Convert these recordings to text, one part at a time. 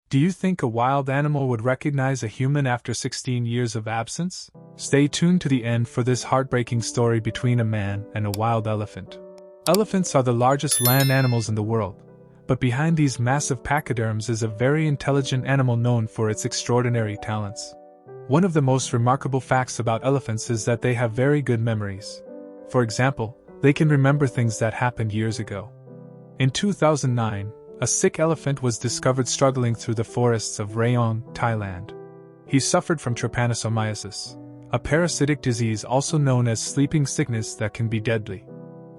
Do you think a wild animal would recognize a human after 16 years of absence? Stay tuned to the end for this heartbreaking story between a man and a wild elephant. Elephants are the largest land animals in the world, but behind these massive pachyderms is a very intelligent animal known for its extraordinary talents. One of the most remarkable facts about elephants is that they have very good memories. For example, they can remember things that happened years ago. In 2009, a sick elephant was discovered struggling through the forests of Rayong, Thailand. He suffered from trypanosomiasis, a parasitic disease also known as sleeping sickness that can be deadly.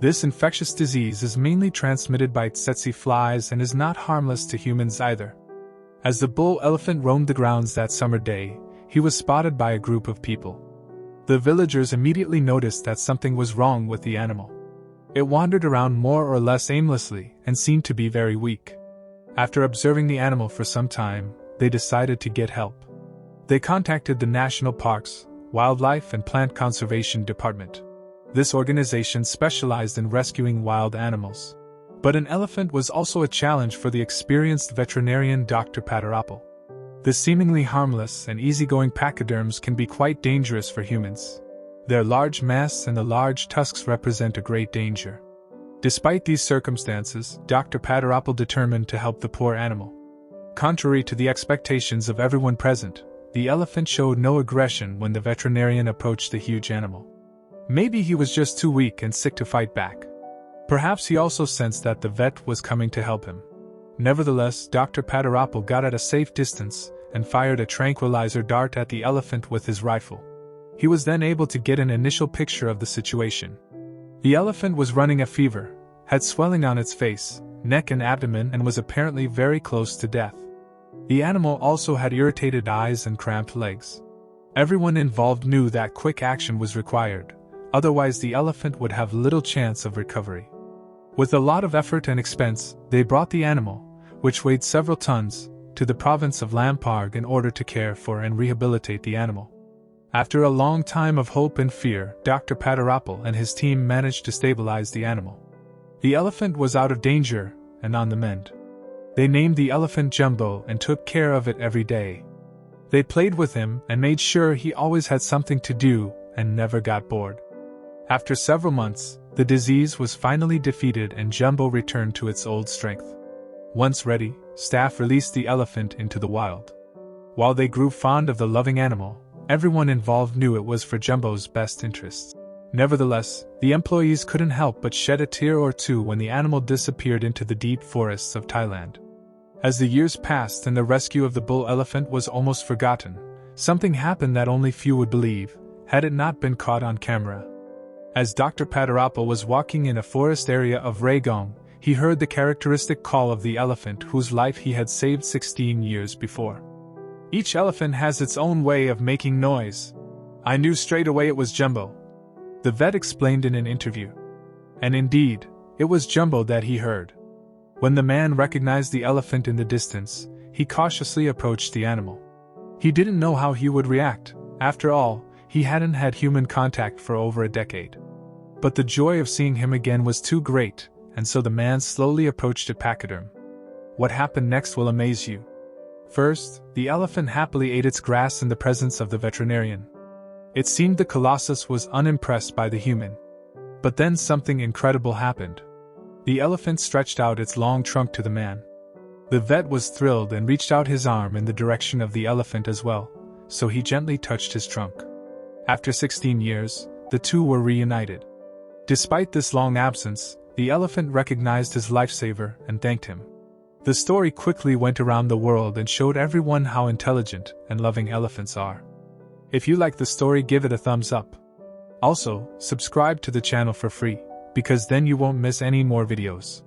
This infectious disease is mainly transmitted by tsetse flies and is not harmless to humans either. As the bull elephant roamed the grounds that summer day, he was spotted by a group of people. The villagers immediately noticed that something was wrong with the animal. It wandered around more or less aimlessly and seemed to be very weak. After observing the animal for some time, they decided to get help. They contacted the National Parks, Wildlife and Plant Conservation Department. This organization specialized in rescuing wild animals. But an elephant was also a challenge for the experienced veterinarian Dr. Pachyderms. The seemingly harmless and easygoing pachyderms can be quite dangerous for humans. Their large mass and the large tusks represent a great danger. Despite these circumstances, Dr. Pachyderms determined to help the poor animal. Contrary to the expectations of everyone present, the elephant showed no aggression when the veterinarian approached the huge animal. Maybe he was just too weak and sick to fight back. Perhaps he also sensed that the vet was coming to help him. Nevertheless, Dr. Pachyderms got at a safe distance and fired a tranquilizer dart at the elephant with his rifle. He was then able to get an initial picture of the situation. The elephant was running a fever, had swelling on its face, neck and abdomen and was apparently very close to death. The animal also had irritated eyes and cramped legs. Everyone involved knew that quick action was required, otherwise the elephant would have little chance of recovery. With a lot of effort and expense, they brought the animal, which weighed several tons, to the province of Lamparg in order to care for and rehabilitate the animal. After a long time of hope and fear, Dr. Pachyderms and his team managed to stabilize the animal. The elephant was out of danger and on the mend. They named the elephant Jumbo and took care of it every day. They played with him and made sure he always had something to do and never got bored. After several months, the disease was finally defeated and Jumbo returned to its old strength. Once ready, staff released the elephant into the wild. While they grew fond of the loving animal, everyone involved knew it was for Jumbo's best interests. Nevertheless, the employees couldn't help but shed a tear or two when the animal disappeared into the deep forests of Thailand. As the years passed and the rescue of the bull elephant was almost forgotten, something happened that only few would believe, had it not been caught on camera. As Dr. Pachyderms was walking in a forest area of Rayong, he heard the characteristic call of the elephant whose life he had saved 16 years before. Each elephant has its own way of making noise. I knew straight away it was Jumbo, the vet explained in an interview. And indeed, it was Jumbo that he heard. When the man recognized the elephant in the distance, he cautiously approached the animal. He didn't know how he would react. After all, he hadn't had human contact for over a decade. But the joy of seeing him again was too great, and so the man slowly approached a pachyderm. What happened next will amaze you. First, the elephant happily ate its grass in the presence of the veterinarian. It seemed the colossus was unimpressed by the human. But then something incredible happened. The elephant stretched out its long trunk to the man. The vet was thrilled and reached out his arm in the direction of the elephant as well, so he gently touched his trunk. After 16 years, the two were reunited. Despite this long absence, the elephant recognized his lifesaver and thanked him. The story quickly went around the world and showed everyone how intelligent and loving elephants are. If you like the story, give it a thumbs up. Also, subscribe to the channel for free, because then you won't miss any more videos.